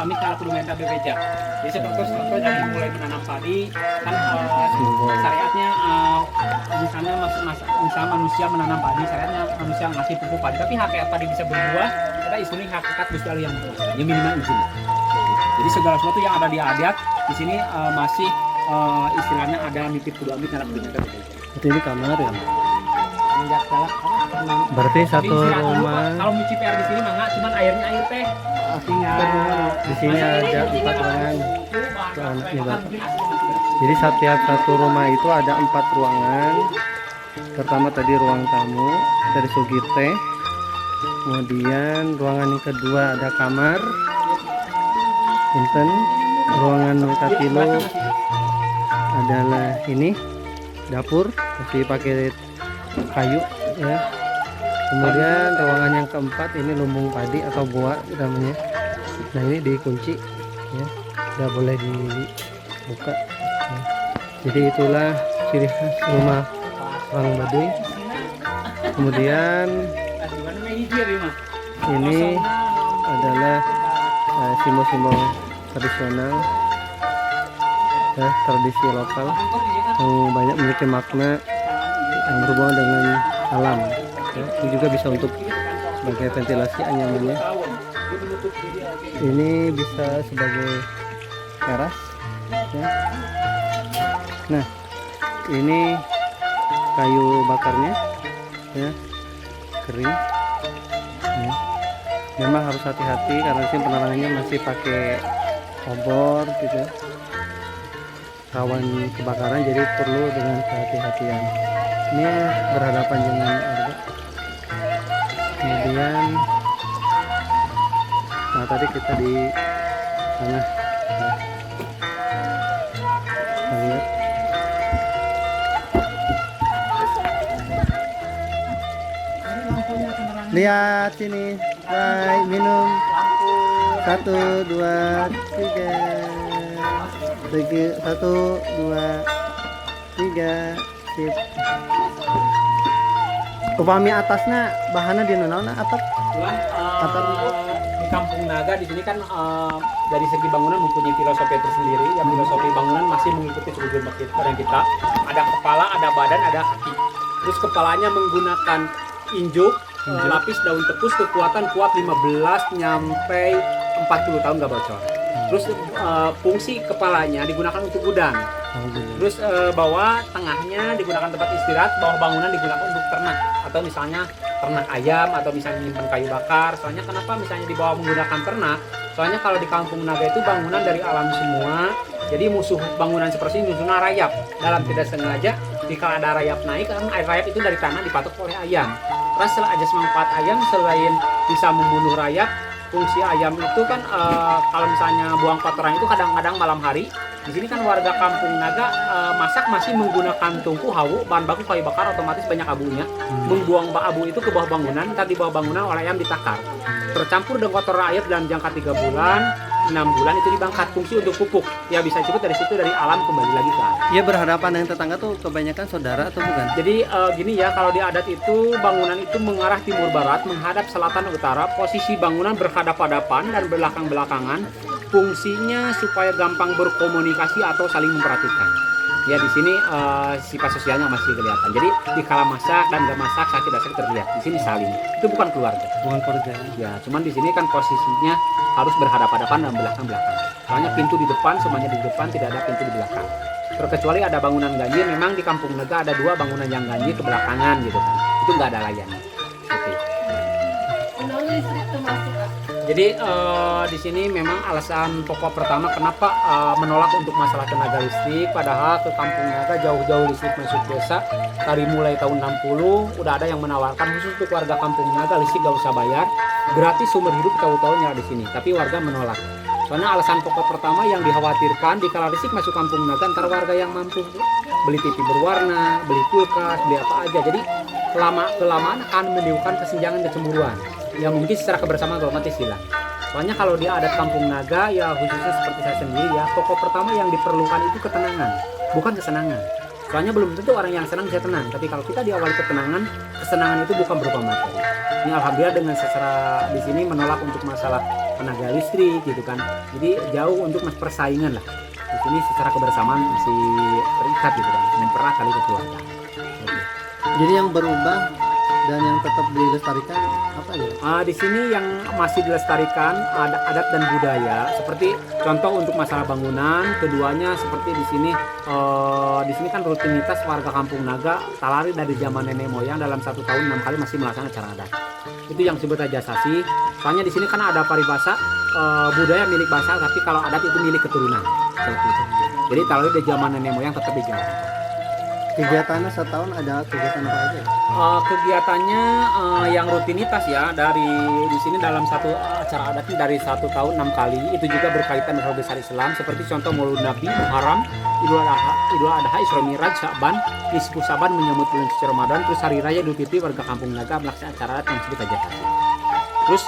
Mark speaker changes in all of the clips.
Speaker 1: ami kalau kudu minta bebeja. Jadi seperti contoh dari mulai menanam padi kan syariatnya misalnya misal manusia menanam padi, syariatnya manusia ngasih pupuk padi, tapi hakikat padi bisa berbuah, kita istilahnya hakikat Gusti Allah yang berbuah. Yang minimal izin. Jadi segala sesuatu yang ada di adat di sini masih istilahnya ada nitip kudu amit ngarap dunia.
Speaker 2: Ini kamar ya.
Speaker 1: Menjak galak
Speaker 2: Berarti satu rumah.
Speaker 1: Kalau mici PR di sini mah nggak, cuman airnya air teh.
Speaker 2: Di sini ada 4 ruangan. Jadi setiap satu rumah itu ada 4 ruangan. Pertama tadi ruang tamu dari Sugite. Kemudian ruangan yang kedua ada kamar. Punten. Ruangan katilu adalah ini dapur masih pakai kayu ya. Kemudian ruangan yang keempat ini lumbung padi atau goa namanya. Nah ini dikunci ya, tidak boleh dibuka ya. Jadi itulah ciri khas rumah orang Baduy. Kemudian ini adalah simbol-simbol tradisional ya, tradisi lokal yang banyak memiliki makna yang berhubungan dengan alam ya. Ini juga bisa untuk sebagai ventilasi anyamannya. Ini bisa sebagai teras ya. Nah ini kayu bakarnya ya, kering ya. Memang harus hati-hati karena di sini penerangannya masih pakai obor gitu, rawan kebakaran, jadi perlu dengan kehati-hatian. Ini berhadapan dengan warga. Kemudian nah tadi kita di tengah ya. Kita lihat lihat sini, baik minum 1 2 3 1 2 3 sip. Upami atasnya bahannya di nona atap
Speaker 1: di Kampung Naga di sini kan dari segi bangunan mempunyai filosofi tersendiri. Yang filosofi bangunan masih mengikuti struktur badan kita. Ada kepala, ada badan, ada kaki. Terus kepalanya menggunakan injuk, lapis daun tepus, kekuatan kuat 15 nyampe 40 tahun gak bocor. Terus fungsi kepalanya digunakan untuk gudang. Terus bawah tengahnya digunakan tempat istirahat, bawah bangunan digunakan untuk ternak atau misalnya ternak ayam atau misalnya menyimpan kayu bakar. Soalnya kenapa misalnya di bawah menggunakan ternak? Soalnya kalau di Kampung Naga itu bangunan dari alam semua. Jadi musuh bangunan seperti ini musuhnya rayap. Dalam tidak sengaja jika ada rayap naik, kan air rayap itu dari tanah dipatok oleh ayam. Terus setelah ajas manfaat ayam selain bisa membunuh rayap, fungsi ayam itu kan kalau misalnya buang kotoran itu kadang-kadang malam hari. Di sini kan warga Kampung Naga masak masih menggunakan tungku hawu, bahan baku kayu bakar, otomatis banyak abunya. Membuang abu itu ke bawah bangunan, ntar di bawah bangunan oleh ayam ditakar. Tercampur dengan kotoran ayam dalam jangka 3 bulan, 6 bulan itu dibangkat, fungsi untuk pupuk. Ya bisa disebut dari situ dari alam kembali lagi ke alam.
Speaker 2: Iya, berhadapan dengan tetangga tuh kebanyakan saudara atau bukan?
Speaker 1: Jadi gini ya, kalau di adat itu bangunan itu mengarah timur barat, menghadap selatan utara, posisi bangunan berhadap-hadapan dan belakang-belakangan. Fungsinya supaya gampang berkomunikasi atau saling memperhatikan. Ya di sini sifat sosialnya masih kelihatan. Jadi di kala masak dan gak masak sakit terlihat. Di sini saling. Itu bukan keluarga.
Speaker 2: Bukan keluarga.
Speaker 1: Ya, cuman di sini kan posisinya harus berhadapan-hadapan dan belakang-belakang. Soalnya pintu di depan, semuanya di depan, tidak ada pintu di belakang. Terkecuali ada bangunan ganjil, memang di Kampung Naga ada 2 bangunan yang ganjil ke belakangan gitu kan. Itu nggak ada layannya. Oke. Jadi di sini memang alasan pokok pertama kenapa menolak untuk masalah tenaga listrik, padahal ke Kampung Naga jauh-jauh listrik masuk desa. Dari mulai tahun 60 udah ada yang menawarkan khusus untuk warga Kampung Naga listrik gak usah bayar, gratis sumber hidup tahu-tahu nyala di sini. Tapi warga menolak. Soalnya alasan pokok pertama yang dikhawatirkan di kala listrik masuk Kampung Naga antar warga yang mampu beli TV berwarna, beli kulkas, beli apa aja. Jadi kelamaan akan menimbulkan kesenjangan kecemburuan yang mungkin secara kebersamaan otomatis hilang. Soalnya kalau di adat Kampung Naga ya khususnya seperti saya sendiri ya, pokok pertama yang diperlukan itu ketenangan, bukan kesenangan. Soalnya belum tentu orang yang senang bisa tenang, tapi kalau kita diawali ketenangan, kesenangan itu bukan berupa materi. Ini alhamdulillah dengan secara di sini menolak untuk masalah tenaga listrik gitu kan. Jadi jauh untuk persaingan lah. Di sini secara kebersamaan masih terikat gitu kan, mempererat tali kekeluargaan. Oke.
Speaker 2: Jadi yang berubah dan yang tetap dilestarikan apa ya?
Speaker 1: Di sini yang masih dilestarikan ada adat dan budaya. Seperti contoh untuk masalah bangunan, keduanya seperti di sini kan rutinitas warga Kampung Naga Talari dari zaman nenek moyang dalam 1 tahun 6 kali masih melaksanakan acara adat. Itu yang disebut Raja Sasi. Soalnya di sini kan ada paribasa budaya milik basa, tapi kalau adat itu milik keturunan. Seperti itu. Jadi Talari dari zaman nenek moyang tetap dijalankan.
Speaker 2: Kegiatannya setahun ada kegiatan apa aja?
Speaker 1: Kegiatannya yang rutinitas ya, dari di sini dalam satu acara adat ini dari 1 tahun 6 kali. Itu juga berkaitan dengan besar Islam, seperti contoh Maulud Nabi, Muharram, Idul Adha, Isra Miraj, Syaban, Nisfu Saban menyambut bulan suci Ramadan, terus hari raya Idul Fitri warga Kampung Naga melaksanakan acara adat yang disebut Raja Sasi. Terus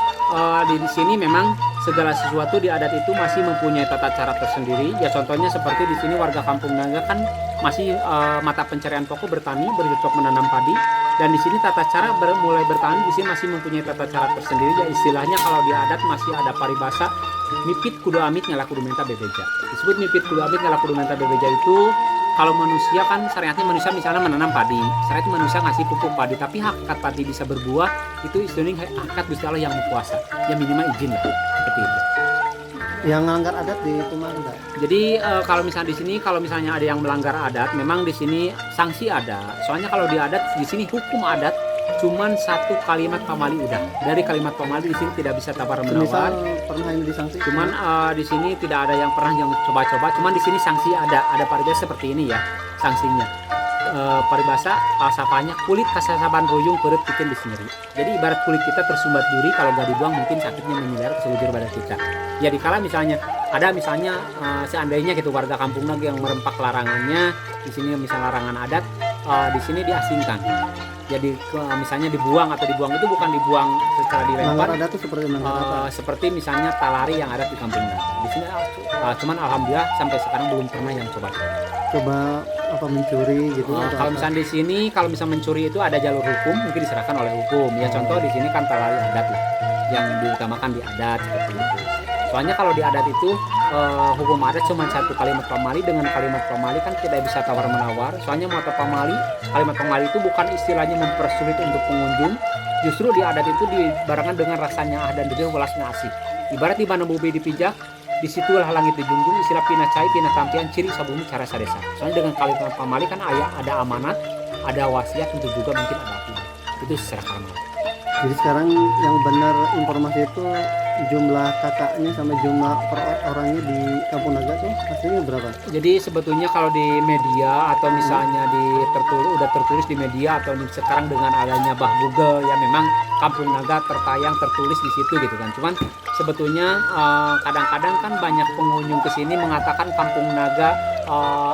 Speaker 1: di sini memang segala sesuatu di adat itu masih mempunyai tata cara tersendiri. Ya contohnya seperti di sini warga Kampung Naga kan masih mata pencarian pokok bertani, bercocok menanam padi. Dan di sini tata cara mulai bertani di sini masih mempunyai tata cara tersendiri. Ya istilahnya kalau di adat masih ada paribasa mipit kudu amit nyala kudu menta bebeja. Disebut mipit kudu amit nyala kudu menta bebeja itu kalau manusia kan syariatnya manusia misalnya menanam padi, syariatnya manusia ngasih pupuk padi, tapi hakikat padi bisa berbuah itu istilahnya hakikat Gusti Allah yang berkuasa. Ya minimal izin lah seperti itu.
Speaker 2: Yang melanggar adat di itu mah enggak.
Speaker 1: Jadi kalau misalnya di sini kalau misalnya ada yang melanggar adat, memang di sini sanksi ada. Soalnya kalau di adat di sini hukum adat cuman 1 kalimat pamali udah. Dari kalimat pamali di sini tidak bisa tawar menawar.
Speaker 2: Pernah ini disanksi?
Speaker 1: Cuman di sini tidak ada yang pernah yang coba-coba. Cuman di sini sanksi ada paribasa seperti ini ya sanksinya. Paribasa sapanya kulit kasasaban ruyung perut bikin di sendiri. Jadi ibarat kulit kita tersumbat duri, kalau nggak dibuang mungkin sakitnya menyebar ke seluruh badan kita. Ya dikala misalnya ada seandainya gitu warga Kampung Naga yang merempak larangannya, di sini misalnya larangan adat, di sini diasingkan. Jadi misalnya dibuang atau dibuang itu bukan dibuang secara dilempar.
Speaker 2: Adat itu seperti mana?
Speaker 1: Seperti misalnya Talari yang ada di Kampung Naga. Di sini cuman alhamdulillah sampai sekarang belum pernah yang coba
Speaker 2: apa mencuri gitu.
Speaker 1: Kalau misalnya di sini kalau misalnya mencuri itu ada jalur hukum, mungkin diserahkan oleh hukum. Ya contoh di sini kan Talari adat lah yang diutamakan di adat seperti itu. Soalnya kalau di adat itu hukum adat cuma 1 kalimat pamali. Dengan kalimat pamali kan tidak bisa tawar menawar. Soalnya mata pamali, kalimat pamali itu bukan istilahnya mempersulit untuk pengunjung. Justru di adat itu dibarengan dengan rasanya dan juga welasnya asik. Ibarat di mana bumi dipijak, disitulah langit dijunjung. Istilah pina cai pina tampian ciri sabumi cara sadesa. Soalnya dengan kalimat pamali kan ada amanat, ada wasiat, tentu juga mungkin ada api. Itu secara formal.
Speaker 2: Jadi sekarang yang benar informasi itu jumlah kakaknya sama jumlah orangnya di Kampung Naga tuh hasilnya berapa?
Speaker 1: Jadi sebetulnya kalau di media atau misalnya udah tertulis di media atau sekarang dengan adanya Google ya memang Kampung Naga tertulis di situ gitu kan. Cuman sebetulnya kadang-kadang kan banyak pengunjung ke sini mengatakan Kampung Naga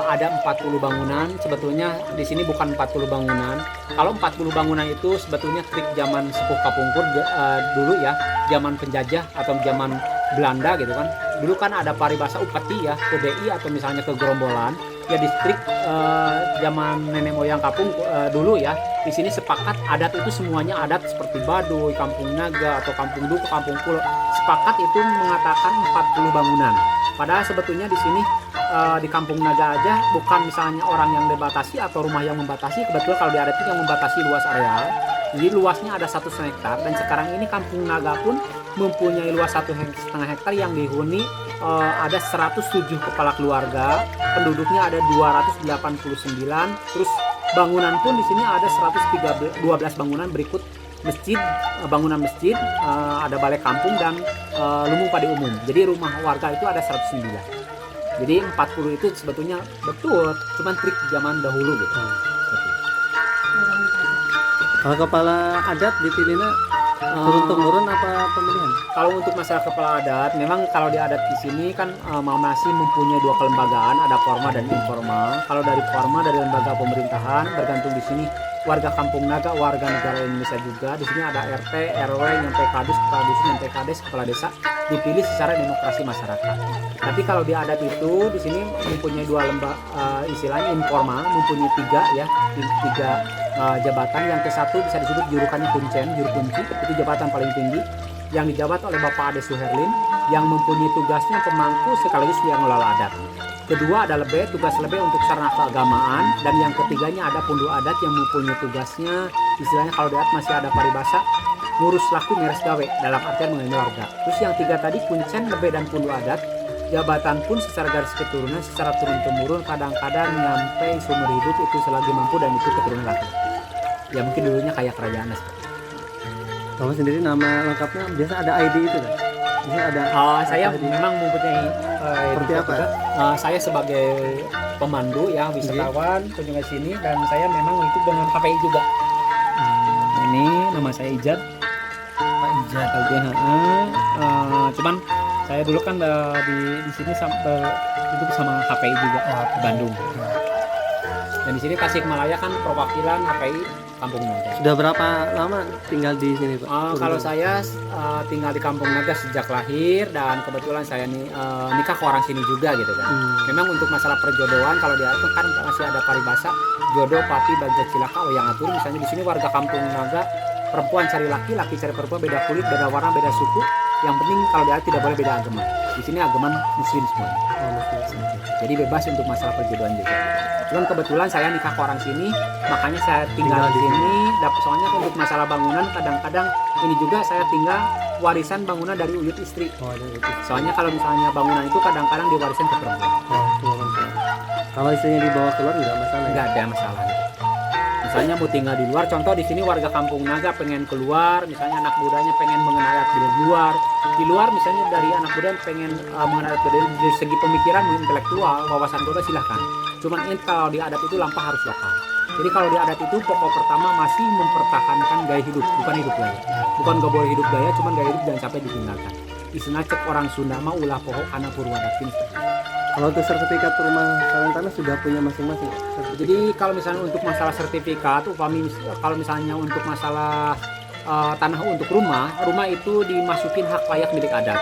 Speaker 1: ada 40 bangunan. Sebetulnya di sini bukan 40 bangunan. Kalau 40 bangunan itu sebetulnya trik zaman sepuh Kapungkur dulu ya, zaman penjajah atau zaman Belanda gitu kan. Dulu kan ada paribasa upati ya, ke DI atau misalnya ke Gerombolan. Ya distrik zaman nenek moyang Kapung dulu ya. Di sini sepakat adat itu semuanya adat seperti Baduy, Kampung Naga atau Kampung Duku, Kampung Pulau. Sepakat itu mengatakan 40 bangunan. Padahal sebetulnya di sini di Kampung Naga aja bukan misalnya orang yang dibatasi atau rumah yang membatasi. Kebetulan kalau di adat itu yang membatasi luas areal. Jadi luasnya ada 1,5 hektar dan sekarang ini Kampung Naga pun mempunyai luas 1,5 hektar yang dihuni ada 107 kepala keluarga, penduduknya ada 289, terus bangunan pun di sini ada 12 bangunan berikut masjid, bangunan masjid, ada balai kampung dan lumbung padi umum. Jadi rumah warga itu ada 109. Jadi 40 itu sebetulnya betul, cuman trik zaman dahulu gitu.
Speaker 2: Kalau kepala adat dipilihnya turun-temurun apa pemilihan?
Speaker 1: Kalau untuk masalah kepala adat, memang kalau di adat di sini kan masih mempunyai 2 kelembagaan, ada formal dan informal. Kalau dari formal dari lembaga pemerintahan, bergantung di sini warga Kampung Naga, warga negara Indonesia juga. Di sini ada RT, RW, nyampe kadus, kepala dusun, nyampe kades, kepala desa, dipilih secara demokrasi masyarakat. Tapi kalau di adat itu di sini mempunyai 2 lembaga, istilahnya informal, mempunyai 3 ya, 3 jabatan. Yang ke-1 bisa disebut jurukannya kuncen, juru kunci, itu jabatan paling tinggi. yang dijabat oleh Bapak Ade Suherlin yang mempunyai tugasnya pemangku sekaligus yang mengelola adat. Kedua ada Lebe, tugas Lebe untuk sarana keagamaan, dan yang ketiganya ada Pundu Adat yang mempunyai tugasnya, istilahnya kalau di adat masih ada paribasa, ngurus laku miras gawe dalam artian mengenai warga. Terus yang tiga tadi Kuncen, Lebe, dan Pundu Adat, jabatan pun secara garis keturunan, secara turun-temurun kadang-kadang nyampe seumur hidup itu selagi mampu dan itu keturunan laki. Ya mungkin dulunya kayak kerajaan.
Speaker 2: Kamu sendiri nama lengkapnya biasa ada ID itu kan? Biasa ada.
Speaker 1: Saya
Speaker 2: ID.
Speaker 1: memang mempunyai
Speaker 2: Seperti apa?
Speaker 1: saya sebagai pemandu ya wisatawan kunjungan sini, dan saya memang mengikuti dengan KPI juga. Ini nama saya Ijad.
Speaker 2: Pak Ijat.
Speaker 1: Cuman saya dulu kan di sini sampai itu sama KPI juga di Bandung. Dan di sini Tasikmalaya kan perwakilan KPI Kampung Naga.
Speaker 2: Sudah berapa lama tinggal di sini Pak?
Speaker 1: Kalau saya tinggal di Kampung Naga sejak lahir, dan kebetulan saya nikah ke orang sini juga gitu kan. Memang untuk masalah perjodohan kalau di atas kan masih ada paribasa jodoh pati bagja cilaka yang atur. Misalnya di sini warga Kampung Naga perempuan cari laki, laki cari perempuan, beda kulit, beda warna, beda suku. Yang penting kalau di atas tidak boleh beda agama. Di sini agama Muslim semua. Jadi bebas untuk masalah perjodohan juga. Cuman kebetulan saya nikah ke orang sini, makanya saya tinggal di sini. Soalnya untuk masalah bangunan kadang-kadang ini juga saya tinggal warisan bangunan dari uyut istri. Soalnya kalau misalnya bangunan itu kadang-kadang diwarisan ke perempuan.
Speaker 2: Kalau istrinya dibawa keluar nggak masalah?
Speaker 1: Nggak ada masalah. Misalnya mau tinggal di luar, contoh di sini warga Kampung Naga pengen keluar, misalnya anak mudanya pengen mengenal adat di luar. Di luar misalnya dari anak muda pengen mengenal adat dari segi pemikiran, intelektual, wawasan keluarga silahkan. Cuman ini kalau di adat itu lampah harus lokal. Jadi kalau di adat itu pokok pertama masih mempertahankan gaya hidup, bukan hidup gaya. Bukan gak boleh hidup gaya, cuman gaya hidup jangan sampai ditinggalkan. Istilah cek orang Sunda mah ulah pohon anak purwadakin.
Speaker 2: Kalau untuk sertifikat rumah sarang tanah sudah punya masing-masing.
Speaker 1: Jadi kalau misalnya untuk masalah sertifikat, kalau misalnya untuk masalah tanah untuk rumah itu dimasukin hak layak milik adat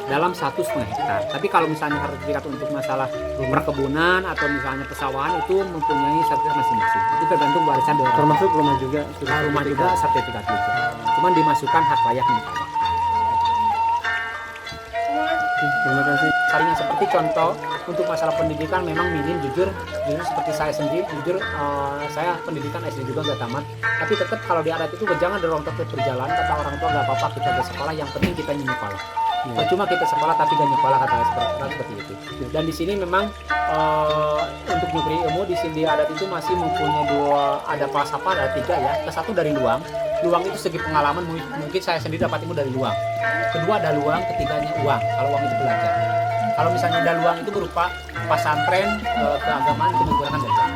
Speaker 1: dalam 1,5 hektar. Tapi kalau misalnya sertifikat untuk masalah perkebunan atau misalnya pesawahan itu mempunyai sertifikat masing-masing. Itu tergantung warisan dari
Speaker 2: Termasuk rumah juga.
Speaker 1: rumah juga sertifikat juga. Cuman dimasukkan hak layak milik adat.
Speaker 2: Terima kasih.
Speaker 1: Misalnya seperti contoh untuk masalah pendidikan memang minim, jujur seperti saya sendiri saya pendidikan SD juga nggak tamat, tapi tetap kalau di adat itu jangan dorong terus berjalan, kata orang tua nggak apa-apa kita ke sekolah, yang penting kita nyekolah. Percuma kita sekolah tapi gak nyekolah, kata seperti itu. Dan di sini memang untuk nyupri ilmu di sini di adat itu masih mempunyai ada falsafah, ada 3 ya. Satu dari luang itu segi pengalaman mungkin saya sendiri dapat ilmu dari luang. Kedua ada luang, ketiganya uang. Kalau uang itu belajar. Kalau misalnya ada luang itu berupa pesantren, keagamaan, itu menggunakan dari uang.